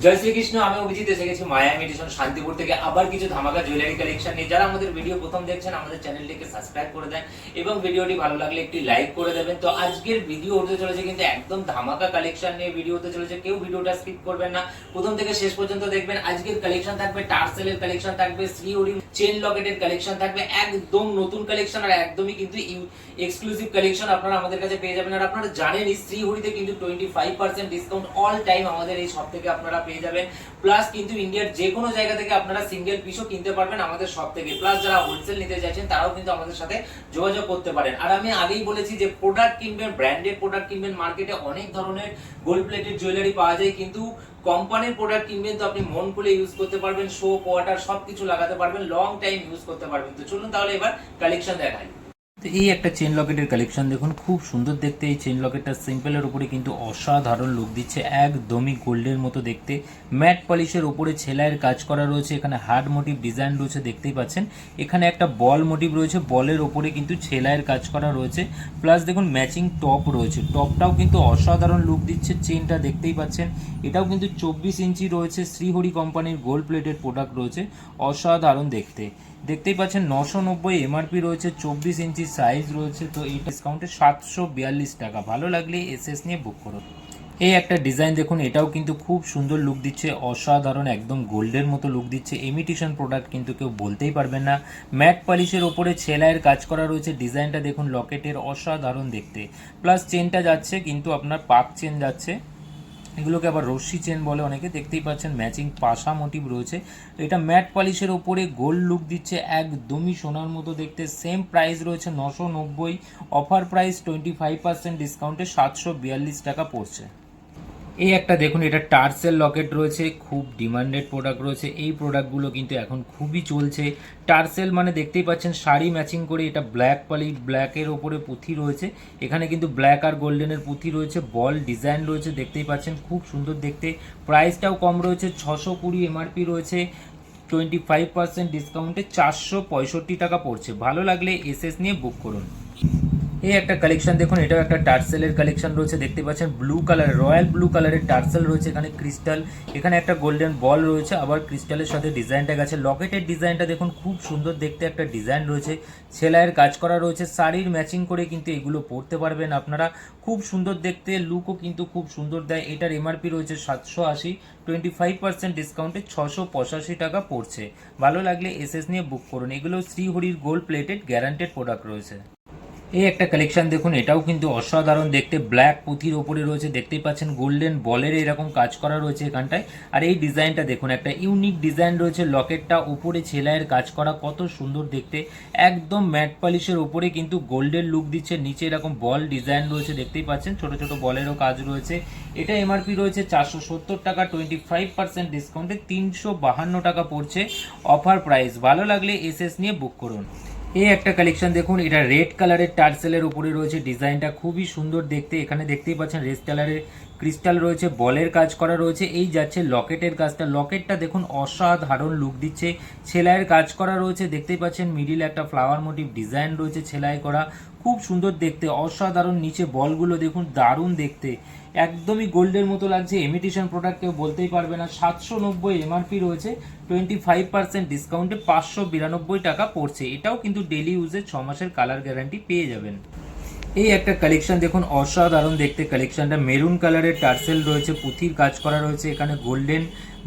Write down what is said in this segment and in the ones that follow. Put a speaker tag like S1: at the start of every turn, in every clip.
S1: জয় শ্রীকৃষ্ণ। আমি অভিজিৎ এসে গেছি মায়া ইমিটেশন শান্তিপুর থেকে আবার কিছু ধামাকা জুয়েলারি কালেকশন নিয়ে। যারা আমাদের ভিডিও প্রথম দেখছেন আমাদের চ্যানেলটিকে সাবস্ক্রাইব করে দেন এবং ভিডিওটি ভালো লাগলে একটি লাইক করে দেবেন। তো আজকের ভিডিও হতে চলেছে কিন্তু একদম ধামাকা কালেকশন নিয়ে ভিডিও হতে চলেছে। কেউ ভিডিওটা স্কিপ করবেন না, প্রথম থেকে শেষ পর্যন্ত দেখবেন। আজকের কালেকশন থাকবে টার্সেলের কালেকশন থাকবে, শ্রীহরি চেন লকেটের কালেকশন থাকবে, একদম নতুন কালেকশন আর একদমই কিন্তু এক্সক্লুসিভ কালেকশন আপনারা আমাদের কাছে পেয়ে যাবেন। আর আপনারা জানেন শ্রীহরিতে কিন্তু 25% ডিসকাউন্ট অল টাইম আমাদের এই শপ থেকে আপনারা পেয়ে যাবেন। প্লাস কিন্তু ইন্ডিয়ার যে কোনো জায়গা থেকে আপনারা সিঙ্গেল পিসও কিনতে পারবেন আমাদের শপ থেকে। প্লাস যারা হোলসেল নিতে চাইছেন তারাও কিন্তু আমাদের সাথে যোগাযোগ করতে পারেন। আর আমি আগেই বলেছি যে প্রোডাক্ট কিনবেন, ব্র্যান্ডেড প্রোডাক্ট কিনবেন। মার্কেটে অনেক ধরনের গোল্ড প্লেটেড জুয়েলারি পাওয়া যায়, কিন্তু কোম্পানির প্রোডাক্ট কিনবেন তো আপনি মন খুলে ইউজ করতে পারবেন, শো কোয়ার্টার সবকিছু লাগাতে পারবেন, লং টাইম ইউজ করতে পারবেন। তো চলুন তাহলে এবার কালেকশন দেখাই। তো এই একটা চেন লকেটের কালেকশন দেখুন, খুব সুন্দর দেখতে। এই চেন লকেটটা সিম্পলের উপরে কিন্তু অসাধারণ লুক দিচ্ছে, একদমই গোল্ডের মতো দেখতে। ম্যাট পলিশের উপরে ছেলাইয়ের কাজ করা রয়েছে, এখানে হার্ড মোটিভ ডিজাইন রয়েছে দেখতেই পাচ্ছেন। এখানে একটা বল মোটিভ রয়েছে, বলের ওপরে কিন্তু ছেলাইয়ের কাজ করা রয়েছে। প্লাস দেখুন ম্যাচিং টপ রয়েছে, টপটাও কিন্তু অসাধারণ লুক দিচ্ছে। চেনটা দেখতেই পাচ্ছেন, এটাও কিন্তু 24 ইঞ্চি রয়েছে। শ্রীহরি কোম্পানির গোল্ড প্লেটেড প্রোডাক্ট রয়েছে, অসাধারণ দেখতে। দেখতেই পাচ্ছেন 990 এমআরপি রয়েছে, 24 ইঞ্চি সাইজ রয়েছে। তো এই ডিসকাউন্টে 742 টাকা। ভালো লাগলে এসএস নিয়ে বুক করুন। এই একটা ডিজাইন দেখুন, এটাও কিন্তু খুব সুন্দর লুক দিচ্ছে, অসাধারণ একদম গোল্ডের মতো লুক দিচ্ছে। ইমিটেশন প্রোডাক্ট কিন্তু কেউ বলতেই পারবেন না। ম্যাট পলিশের ওপরে ছেলাইয়ের কাজ করা রয়েছে, ডিজাইনটা দেখুন লকেটের, অসাধারণ দেখতে। প্লাস চেনটা যাচ্ছে কিন্তু আপনার পাক চেন যাচ্ছে, এগুলোকে আবার রশ্মি চেন বলে অনেকে। দেখতেই পাচ্ছেন ম্যাচিং পাশা মোটিভ রয়েছে। এটা ম্যাট পলিশের ওপরে গোল্ড লুক দিচ্ছে, একদমই সোনার মতো দেখতে। সেম প্রাইস রয়েছে 990, অফার প্রাইস 25% ডিসকাউন্টে 742 টাকা পড়ছে। এই একটা দেখুন, এটা টার্সেল লকেট রয়েছে, খুব ডিমান্ডেড প্রোডাক্ট রয়েছে। এই প্রোডাক্টগুলো কিন্তু এখন খুবই চলছে। টার্সেল মানে দেখতেই পাচ্ছেন শাড়ি ম্যাচিং করে, এটা ব্ল্যাক পলি, ব্ল্যাকের ওপরে পুঁথি রয়েছে। এখানে কিন্তু ব্ল্যাক আর গোল্ডেনের পুঁথি রয়েছে, বল ডিজাইন রয়েছে, দেখতেই পাচ্ছেন খুব সুন্দর দেখতে। প্রাইসটাও কম রয়েছে, 620 এমআরপি রয়েছে। 25% ডিসকাউন্টে 465 টাকা পড়ছে। ভালো লাগলে এসএস নিয়ে বুক করুন। এই একটা কালেকশন দেখুন, এটাও একটা টার্সেলের কালেকশন রয়েছে। দেখতে পাচ্ছেন ব্লু কালার, রয়্যাল ব্লু কালারের টার্সেল রয়েছে। এখানে ক্রিস্টাল, এখানে একটা গোল্ডেন বল রয়েছে, আবার ক্রিস্টালের সাথে ডিজাইনটা গেছে। লকেটের ডিজাইনটা দেখুন, খুব সুন্দর দেখতে একটা ডিজাইন রয়েছে, সেলাইয়ের কাজ করা রয়েছে। শাড়ির ম্যাচিং করে কিন্তু এগুলো পরতে পারবেন আপনারা, খুব সুন্দর দেখতে। লুকও কিন্তু খুব সুন্দর দেয়। এটার এমআরপি রয়েছে 780, 25% ডিসকাউন্টে 685 টাকা পড়ছে। ভালো লাগলে এসএস নিয়ে বুক করুন। এগুলো শ্রীহরির গোল্ড প্লেটেড গ্যারান্টেড প্রোডাক্ট রয়েছে। এই একটা কালেকশন দেখুন, এটাও কিন্তু অসাধারণ দেখতে। ব্ল্যাক পুঁথির ওপরে রয়েছে, দেখতেই পাচ্ছেন গোল্ডেন বলের এরকম কাজ করা রয়েছে এখানটায়। আর এই ডিজাইনটা দেখুন, একটা ইউনিক ডিজাইন রয়েছে। লকেটটা উপরে ছেলাইয়ের কাজ করা, কত সুন্দর দেখতে। একদম ম্যাট পলিশের ওপরে কিন্তু গোল্ডের লুক দিচ্ছে। নিচে এরকম বল ডিজাইন রয়েছে, দেখতেই পাচ্ছেন ছোট ছোট বলেরও কাজ রয়েছে। এটা এমআরপি রয়েছে 470 টাকা, 25% ডিসকাউন্টে 352 টাকা পড়ছে, অফার প্রাইস। ভালো লাগলে এসএস নিয়ে বুক করুন। এই একটা কালেকশন দেখুন, এটা রেড কালারের টার্সেলের উপরে রয়েছে, ডিজাইনটা খুবই সুন্দর দেখতে। এখানে দেখতেই পাচ্ছেন রেড কালারের ক্রিস্টাল রয়েছে, বলের কাজ করা রয়েছে। এই যাচ্ছে লকেটের কাজটা, লকেটটা দেখুন অসাধারণ লুক দিচ্ছে। সেলাইয়ের কাজ করা রয়েছে, দেখতেই পাচ্ছেন মিডিলে একটা ফ্লাওয়ার মোটিভ ডিজাইন রয়েছে সেলাই করা, খুব সুন্দর দেখতে, অসাধারণ। নিচে বলগুলো দেখুন, দারুণ দেখতে, একদমই গোল্ডের মতো লাগছে। ইমিটেশন প্রোডাক্ট কেউ বলতেই পারবে না। 790 এমআরপি রয়েছে, 25% ডিসকাউন্টে 592 টাকা পড়ছে। এটাও কিন্তু ডেলি ইউজে 6 মাসের কালার গ্যারান্টি পেয়ে যাবেন। এই একটা কালেকশন দেখুন, অসাধারণ দেখতে কালেকশনটা। মেরুন কালারের টার্সেল রয়েছে, পুঁথির কাজ করা রয়েছে। এখানে গোল্ডেন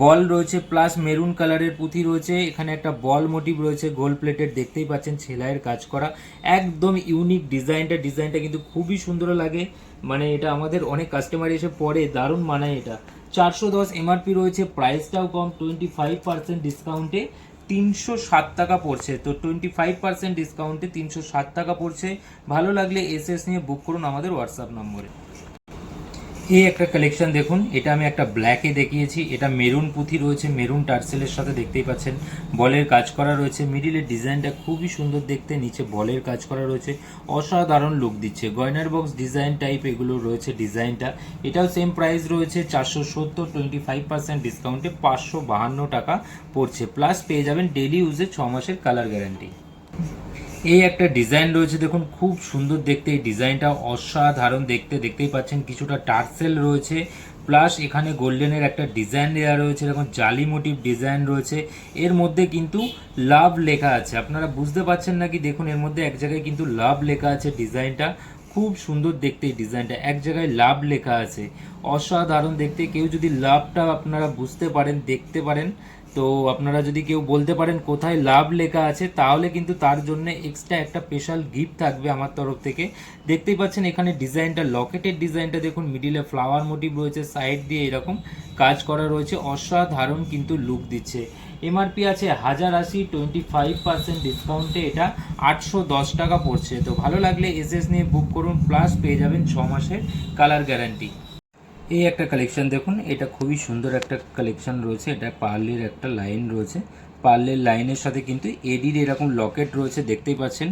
S1: বল রয়েছে, প্লাস মেরুন কালারের পুঁথি রয়েছে। এখানে একটা বল মোটিভ রয়েছে গোল্ড প্লেটেড, দেখতেই পাচ্ছেন সেলাইয়ের কাজ করা, একদম ইউনিক ডিজাইনটা কিন্তু খুবই সুন্দর লাগে। মানে এটা আমাদের অনেক কাস্টমার এসে পরে, দারুণ মানায় এটা। 410 এমআরপি রয়েছে, প্রাইসটাও কম, 25% ডিসকাউন্টে 307 টাকা পড়ছে। তো 25% ডিসকাউন্টে 307 টাকা পড়ছে। ভালো লাগলে এসএস নিয়ে বুক করুন আমাদের হোয়াটসঅ্যাপ নম্বরে। এই একটা কালেকশন দেখুন, এটা আমি একটা ব্ল্যাকে দেখিয়েছি। এটা মেরুন পুঁথি রয়েছে, মেরুন টার্সেলের সাথে দেখতেই পাচ্ছেন বলের কাজ করা রয়েছে। মিডিলের ডিজাইনটা খুবই সুন্দর দেখতে, নিচে বলের কাজ করা রয়েছে, অসাধারণ লুক দিচ্ছে। গয়নার বক্স ডিজাইন টাইপ এগুলো রয়েছে ডিজাইনটা। এটাও সেম প্রাইস রয়েছে 470, 25% ডিসকাউন্টে 552 টাকা পড়ছে। প্লাস পেয়ে যাবেন ডেলি ইউজে 6 মাসের কালার গ্যারান্টি। এই একটা ডিজাইন রয়েছে দেখুন, খুব সুন্দর দেখতে। এই ডিজাইনটা অসাধারণ দেখতে, দেখতেই পাচ্ছেন কিছুটা টার্সেল রয়েছে, প্লাস এখানে গোল্ডেনের একটা ডিজাইন দেওয়া রয়েছে, এরকম জালি মোটিভ ডিজাইন রয়েছে। এর মধ্যে কিন্তু লাভ লেখা আছে, আপনারা বুঝতে পারছেন নাকি দেখুন এর মধ্যে এক জায়গায় কিন্তু লাভ লেখা আছে। ডিজাইনটা খুব সুন্দর দেখতে, এই ডিজাইনটা এক জায়গায় লাভ লেখা আছে, অসাধারণ দেখতে। কেউ যদি লাভটা আপনারা বুঝতে পারেন, দেখতে পারেন, তো আপনারা যদি কেউ বলতে পারেন কোথায় লাভ লেখা আছে, তাহলে কিন্তু তার জন্য এক্সট্রা একটা স্পেশাল গিফট থাকবে আমার তরফ থেকে। দেখতেই পাচ্ছেন এখানে ডিজাইনটা, লকেটের ডিজাইনটা দেখুন, মিডিলে ফ্লাওয়ার মোটিভ রয়েছে, সাইড দিয়ে এরকম কাজ করা রয়েছে, অসাধারণ কিন্তু লুক দিচ্ছে। এমআরপি আছে 1080, 25% ডিসকাউন্টে এটা 810 টাকা পড়ছে। তো ভালো লাগলে এসএস নিয়ে বুক করুন, প্লাস পেয়ে যাবেন 6 মাসের কালার গ্যারান্টি। এই একটা কালেকশন দেখুন, এটা খুবই সুন্দর একটা কালেকশন রয়েছে। এটা পার্লের একটা লাইন রয়েছে, পার্লের লাইনের সাথে কিন্তু এডির এরকম লকেট রয়েছে, দেখতেই পাচ্ছেন।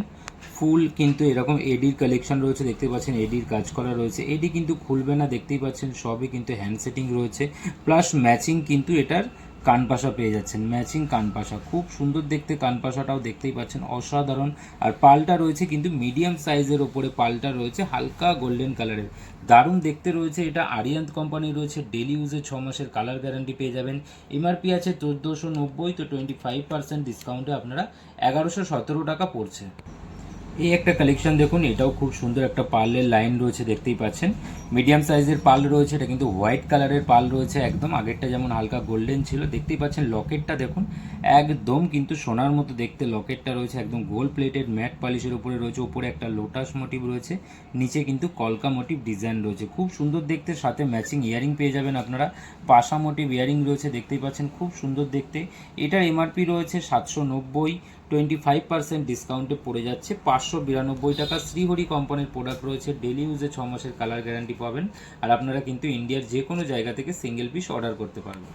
S1: ফুল কিন্তু এরকম এডির কালেকশন রয়েছে, দেখতে পাচ্ছেন এডির কাজ করা রয়েছে। এডি কিন্তু খুলবে না, দেখতেই পাচ্ছেন সবই কিন্তু হ্যান্ড সেটিং রয়েছে। প্লাস ম্যাচিং কিন্তু এটার কানপাশা পেয়ে যাচ্ছেন, ম্যাচিং কানপাশা, খুব সুন্দর দেখতে। কানপাশাটাও দেখতেই পাচ্ছেন অসাধারণ। আর পালটা রয়েছে কিন্তু মিডিয়াম সাইজের ওপরে, পালটা রয়েছে হালকা গোল্ডেন কালারের, দারুণ দেখতে রয়েছে। এটা আরিয়ান্ত কোম্পানি রয়েছে, ডেলি ইউজে 6 মাসের কালার গ্যারান্টি পেয়ে যাবেন। এমআরপি আছে 1490, তো 25% ডিসকাউন্টে আপনারা 1117 টাকা পড়ছে। এই একটা কালেকশন দেখুন, এটাও খুব সুন্দর একটা পার্লের লাইন রয়েছে, দেখতেই পাচ্ছেন মিডিয়াম সাইজের পাল রয়েছে। এটা কিন্তু হোয়াইট কালারের পাল রয়েছে একদম, আগেরটা যেমন হালকা গোল্ডেন ছিল। দেখতেই পাচ্ছেন লকেটটা দেখুন, একদম কিন্তু সোনার মতো দেখতে লকেটটা রয়েছে, একদম গোল্ড প্লেটেড ম্যাট পলিশের উপরে রয়েছে। উপরে একটা লোটাস মোটিভ রয়েছে, নিচে কিন্তু কলকা মোটিভ ডিজাইন রয়েছে, খুব সুন্দর দেখতে। সাথে ম্যাচিং ইয়ারিং পেয়ে যাবেন আপনারা, পাশা মোটিভ ইয়ারিং রয়েছে, দেখতেই পাচ্ছেন খুব সুন্দর দেখতে। এটার এমআরপি রয়েছে 790, 25% ডিসকাউন্টে পড়ে যাচ্ছে 592 টাকা। শ্রীহরি কোম্পানির প্রোডাক্ট রয়েছে, ডেলি ইউজে 6 মাসের কালার গ্যারান্টি পাবেন। আর আপনারা কিন্তু ইন্ডিয়ার যে কোনো জায়গা থেকে সিঙ্গেল পিস অর্ডার করতে পারবেন।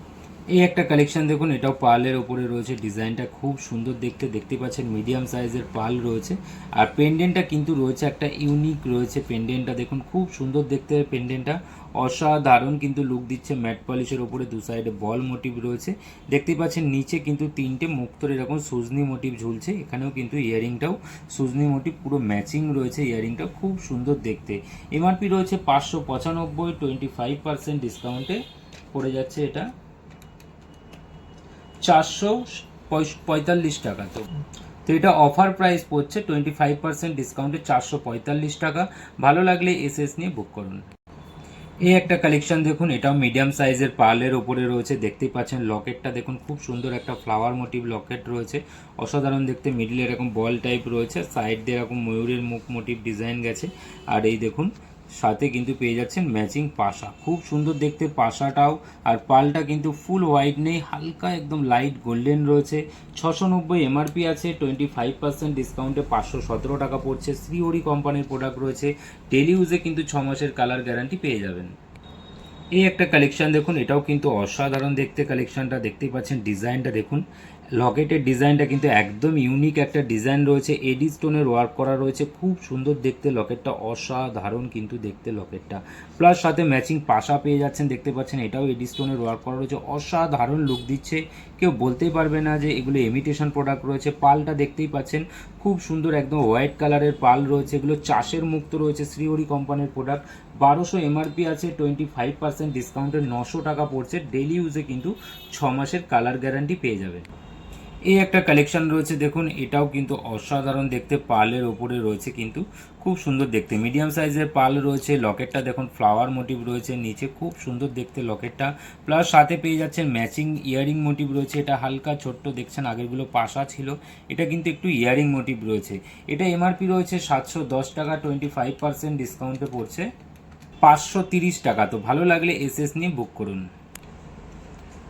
S1: এই একটা কালেকশন দেখুন, এটাও পার্লের ওপরে রয়েছে, ডিজাইনটা খুব সুন্দর দেখতে, দেখতে পাচ্ছেন মিডিয়াম সাইজের পার্ল রয়েছে। আর পেন্ডেন্টটা কিন্তু রয়েছে একটা ইউনিক রয়েছে, পেন্ডেন্টটা দেখুন খুব সুন্দর দেখতে, পেন্ডেন্টটা অসাধারণ কিন্তু লুক দিচ্ছে। ম্যাট পলিশের ওপরে দু সাইডে বল মোটিভ রয়েছে, দেখতেই পাচ্ছেন। নিচে কিন্তু 3টে মুক্তর এরকম সুজনি মোটিভ ঝুলছে, এখানেও কিন্তু ইয়ারিংটাও সুজনি মোটিভ পুরো ম্যাচিং রয়েছে, ইয়ারিংটা খুব সুন্দর দেখতে। এমআরপি রয়েছে 595, 25% ডিসকাউন্টে পড়ে যাচ্ছে এটা 445 টাকা। তো এটা অফার প্রাইস পড়ছে 25% ডিসকাউন্টে 445 টাকা। ভালো লাগলে এসএস নিয়ে বুক করুন। এই একটা কালেকশন দেখুন, এটাও মিডিয়াম সাইজের পার্লের ওপরে রয়েছে, দেখতেই পাচ্ছেন। লকেটটা দেখুন খুব সুন্দর একটা ফ্লাওয়ার মোটিভ লকেট রয়েছে, অসাধারণ দেখতে। মিডিলে এরকম বল টাইপ রয়েছে, সাইড দিয়ে এরকম ময়ূরের মুখ মোটিভ ডিজাইন গেছে। আর এই দেখুন সাথে কিন্তু পেয়ে যাচ্ছেন ম্যাচিং পাশা, খুব সুন্দর দেখতে পাশাটাও। আর পালটা কিন্তু ফুল হোয়াইট নেই, হালকা একদম লাইট গোল্ডেন রয়েছে। 690 এমআরপি আছে, 25% ডিসকাউন্টে 517 টাকা পড়ছে। শ্রীহরি কোম্পানির প্রোডাক্ট রয়েছে, ডেলি ইউজে কিন্তু 6 মাসের কালার গ্যারান্টি পেয়ে যাবেন। এই একটা কালেকশন দেখুন, এটাও কিন্তু অসাধারণ দেখতে কালেকশনটা, দেখতেই পাচ্ছেন। ডিজাইনটা দেখুন, লকেটের ডিজাইনটা কিন্তু একদম ইউনিক একটা ডিজাইন রয়েছে, এডি স্টোনের ওয়ার্ক করা রয়েছে, খুব সুন্দর দেখতে লকেটটা, অসাধারণ কিন্তু দেখতে লকেটটা। প্লাস সাথে ম্যাচিং পাশা পেয়ে যাচ্ছেন, দেখতে পাচ্ছেন এটাও এডি স্টোনের ওয়ার্ক করা রয়েছে, অসাধারণ লুক দিচ্ছে। কেউ বলতেই পারবে না যে এগুলো ইমিটেশন প্রোডাক্ট রয়েছে। পালটা দেখতেই পাচ্ছেন খুব সুন্দর, একদম হোয়াইট কালারের পাল রয়েছে, এগুলো চাষের মুক্ত রয়েছে, শ্রীহরি কোম্পানির প্রোডাক্ট। 1200 এমআরপি আছে, 25% ডিসকাউন্টে 900 টাকা পড়ছে। ডেলি ইউজে কিন্তু 6 মাসের কালার গ্যারান্টি পেয়ে যাবে। এই একটা কালেকশন রয়েছে দেখুন, এটাও কিন্তু অসাধারণ দেখতে, পার্লের ওপরে রয়েছে কিন্তু খুব সুন্দর দেখতে। মিডিয়াম সাইজের পার্ল রয়েছে, লকেটটা দেখুন ফ্লাওয়ার মোটিভ রয়েছে, নিচে খুব সুন্দর দেখতে লকেটটা। প্লাস সাথে পেয়ে যাচ্ছেন ম্যাচিং ইয়ারিং মোটিভ রয়েছে, এটা হালকা ছোট্ট দেখছেন, আগেরগুলো পাশা ছিল, এটা কিন্তু একটু ইয়ারিং মোটিভ রয়েছে। এটা এমআরপি রয়েছে 710 টাকা, 25% ডিসকাউন্টে পড়ছে 530 টাকা। তো ভালো লাগলে এসএস নিয়ে বুক করুন।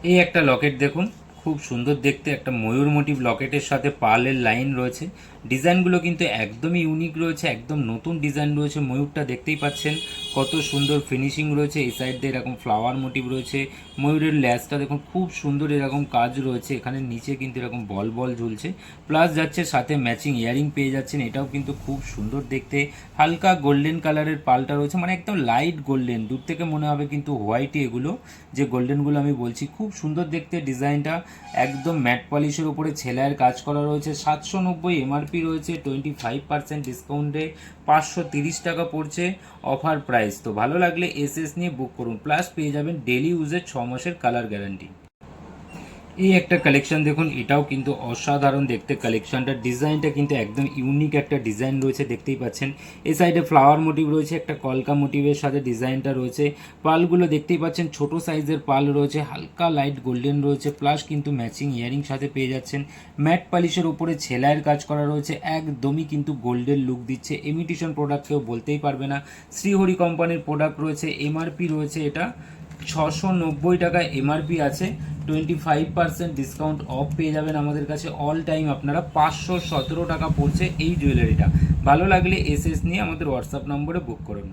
S1: এই একটা লকেট দেখুন, খুব সুন্দর দেখতে, একটা ময়ূর মোটিভ লকেটের সাথে পার্লের লাইন রয়েছে। ডিজাইনগুলো কিন্তু একদমই ইউনিক রয়েছে, একদম নতুন ডিজাইন রয়েছে। ময়ূরটা দেখতেই পাচ্ছেন কত সুন্দর ফিনিশিং রয়েছে, এই সাইড দিয়ে এরকম ফ্লাওয়ার মোটিভ রয়েছে। ময়ূরের ল্যাসটা দেখুন খুব সুন্দর এরকম কাজ রয়েছে, এখানে নিচে কিন্তু এরকম বল বল ঝুলছে। প্লাস যাচ্ছে সাথে ম্যাচিং ইয়ারিং পেয়ে যাচ্ছেন, এটাও কিন্তু খুব সুন্দর দেখতে। হালকা গোল্ডেন কালারের পালটা রয়েছে, মানে একদম লাইট গোল্ডেন, দূর থেকে মনে হবে কিন্তু হোয়াইটই এগুলো, যে গোল্ডেনগুলো আমি বলছি। খুব সুন্দর দেখতে ডিজাইনটা, একদম ম্যাট পলিশের উপরে ছেলাইয়ের কাজ করা রয়েছে। 790 এমআরপি রয়েছে, 25% ডিসকাউন্টে 530 টাকা পড়ছে অফার প্রাইস। তো ভালো লাগলে এসএস নিয়ে বুক করুন, প্লাস পেয়ে যাবেন ডেলি ইউজের 6 মাসের কালার গ্যারান্টি। এই একটা কালেকশন দেখুন, এটাও কিন্তু অসাধারণ দেখতে কালেকশনটার ডিজাইনটা কিন্তু একদম ইউনিক একটা ডিজাইন রয়েছে, দেখতেই পাচ্ছেন। এই সাইডে ফ্লাওয়ার মোটিভ রয়েছে, একটা কলকা মোটিভের সাথে ডিজাইনটা রয়েছে। পালগুলো দেখতেই পাচ্ছেন ছোট সাইজের পাল রয়েছে, হালকা লাইট গোল্ডেন রয়েছে, প্লাস কিন্তু ম্যাচিং ইয়ারিং সাথে পেয়ে যাচ্ছেন। ম্যাট পালিশের উপরে ছেলাইয়ের কাজ করা রয়েছে, একদমই কিন্তু গোল্ডেন লুক দিচ্ছে। ইমিটেশন প্রোডাক্ট কেউ বলতেই পারবে না। শ্রীহরি কোম্পানির প্রোডাক্ট রয়েছে, এমআরপি রয়েছে এটা 690 টাকা এমআরপি আছে। 25% ডিসকাউন্ট অফ পেয়ে যাবেন আমাদের কাছে। অল টাইম আপনারা 517 টাকা পড়ছে এই জুয়েলারিটা। ভালো লাগলে এসএস নিয়ে আমাদের হোয়াটসঅ্যাপ নম্বরে বুক করুন।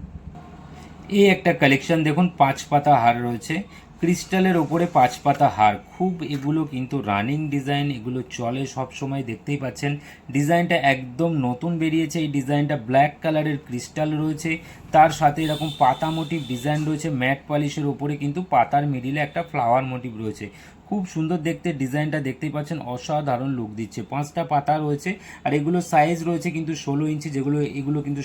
S1: এই একটা কালেকশন দেখুন, 5 পাতা হার রয়েছে, ক্রিস্টালের ওপরে 5 পাতা হার। খুব এগুলো কিন্তু রানিং ডিজাইন, এগুলো চলে সব সময়, দেখতেই পাচ্ছেন। ডিজাইনটা একদম নতুন বেরিয়েছে। এই ডিজাইনটা ব্ল্যাক কালারের ক্রিস্টাল রয়েছে, তার সাথে এরকম পাতা মোটিভ ডিজাইন রয়েছে। ম্যাট পলিশের ওপরে কিন্তু পাতার মিডিলে একটা ফ্লাওয়ার মোটিভ রয়েছে। খুব সুন্দর দেখতে ডিজাইনটা, দেখতেই পাচ্ছেন, অসাধারণ লুক দিচ্ছে। 5টা পাতা রয়েছে, আর এগুলো সাইজ রয়েছে কিন্তু 16 ইঞ্চি, যেগুলো এগুলো কিন্তু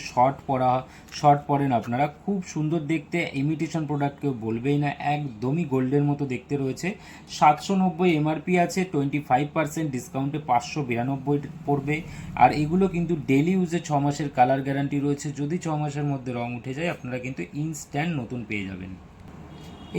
S1: শর্ট পরেন আপনারা। খুব সুন্দর দেখতে, ইমিটেশন প্রোডাক্ট কেউ বলবেই না, একদমই গোল্ডের মতো দেখতে রয়েছে। 790 এমআরপি আছে, 25% ডিসকাউন্টে 592 পড়বে। আর এগুলো কিন্তু ডেলি ইউজে 6 মাসের কালার গ্যারান্টি রয়েছে। যদি 6 মাসের মধ্যে রং উঠে যায় আপনারা কিন্তু ইনস্ট্যান্ট নতুন পেয়ে যাবেন।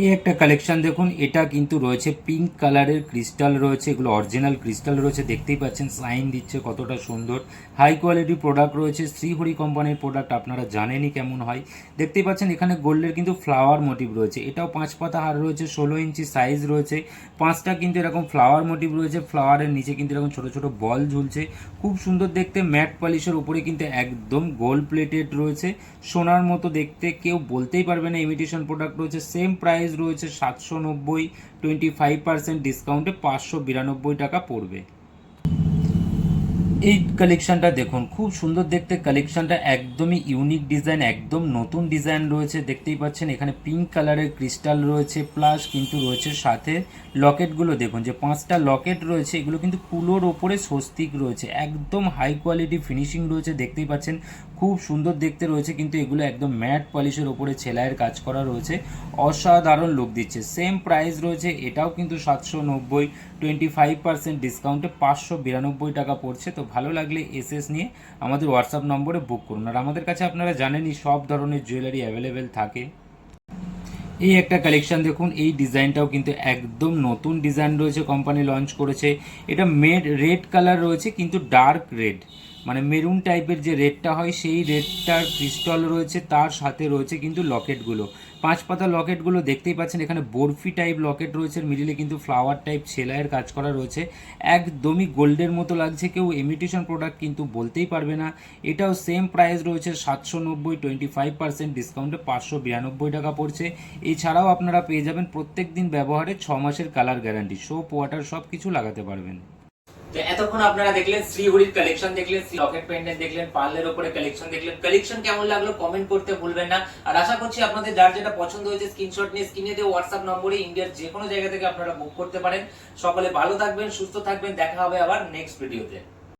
S1: এই একটা কালেকশন দেখুন, এটা কিন্তু রয়েছে পিঙ্ক কালারের ক্রিস্টাল রয়েছে, এগুলো অরিজিনাল ক্রিস্টাল রয়েছে, দেখতেই পাচ্ছেন সাইন দিচ্ছে কতটা সুন্দর। হাই কোয়ালিটি প্রোডাক্ট রয়েছে, শ্রীহরি কোম্পানির প্রোডাক্ট, আপনারা জানেনই কেমন হয়। দেখতেই পাচ্ছেন এখানে গোল্ডের কিন্তু ফ্লাওয়ার মোটিভ রয়েছে। এটাও 5 পাতা হার রয়েছে, 16 ইঞ্চি সাইজ রয়েছে। 5টা কিন্তু এরকম ফ্লাওয়ার মোটিভ রয়েছে, ফ্লাওয়ারের নিচে কিন্তু এরকম ছোট ছোট বল ঝুলছে। খুব সুন্দর দেখতে, ম্যাট পলিশের উপরে কিন্তু একদম গোল্ড প্লেটেড রয়েছে, সোনার মতো দেখতে, কেউ বলতেই পারবে না ইমিটেশন প্রোডাক্ট রয়েছে। সেম প্রাইস রয়েছে 790, 25% ডিসকাউন্টে 592 টাকা পড়বে। এই কালেকশনটা দেখুন, খুব সুন্দর দেখতে কালেকশনটা, একদমই ইউনিক ডিজাইন, একদম নতুন ডিজাইন রয়েছে, দেখতেই পাচ্ছেন। এখানে পিঙ্ক কালারের ক্রিস্টাল রয়েছে, প্লাস কিন্তু রয়েছে সাথে লকেটগুলো দেখুন, যে 5টা লকেট রয়েছে, এগুলো কিন্তু কুলোর ওপরে স্বস্তিক রয়েছে, একদম হাই কোয়ালিটি ফিনিশিং রয়েছে, দেখতেই পাচ্ছেন। খুব সুন্দর দেখতে রয়েছে, কিন্তু এগুলো একদম ম্যাট পলিশের ওপরে ছেলাইয়ের কাজ করা রয়েছে, অসাধারণ লুক দিচ্ছে। সেম প্রাইস রয়েছে, এটাও কিন্তু 790, 25% ডিসকাউন্টে 592 টাকা পড়ছে। তো ভালো লাগলে এসএস নিয়ে আমাদের হোয়াটসঅ্যাপ নম্বরে বুক করুন। আর আমাদের কাছে আপনারা জানেনই সব ধরনের জুয়েলারি অ্যাভেলেবেল থাকে। এই একটা কালেকশন দেখুন, এই ডিজাইনটাও কিন্তু একদম নতুন ডিজাইন রয়েছে, কোম্পানি লঞ্চ করেছে। এটা রেড কালার রয়েছে, কিন্তু ডার্ক রেড, মানে মেরুন টাইপের যে রেডটা হয় সেই রেডটার ক্রিস্টাল রয়েছে, তার সাথে রয়েছে কিন্তু লকেটগুলো। 5 পাতা লকেটগুলো দেখতেই পাচ্ছেন, এখানে বরফি টাইপ লকেট রয়েছে, মিডিলে কিন্তু ফ্লাওয়ার টাইপ সেলাইয়ের কাজ করা রয়েছে, একদমই গোল্ডের মতো লাগছে, কেউ ইমিটেশন প্রোডাক্ট কিন্তু বলতেই পারবে না। এটাও সেম প্রাইস রয়েছে 790, 25% ডিসকাউন্টে 592 টাকা পড়ছে। এছাড়াও আপনারা পেয়ে যাবেন প্রত্যেক দিন ব্যবহারে 6 মাসের কালার গ্যারান্টি, সোপ ওয়াটার সব কিছু লাগাতে পারবেন। তো এতক্ষণ আপনারা দেখলেন শ্রীহরির কালেকশন, দেখলেন লকেট পেন্ডেন্ট দেখলেন, পার্লের উপরে কালেকশন দেখলেন। কালেকশন কেমন লাগলো কমেন্ট করতে ভুলবেন না। আর আশা করছি আপনাদের যার যেটা পছন্দ হয়েছে স্ক্রিনশট নিয়ে স্ক্রিনে দিয়ে হোয়াটসঅ্যাপ নম্বরে ইন্ডিয়ার যে কোনো জায়গা থেকে আপনারা বুক করতে পারেন। সকলে ভালো থাকবেন, সুস্থ থাকবেন, দেখা হবে আবার নেক্সট ভিডিওতে।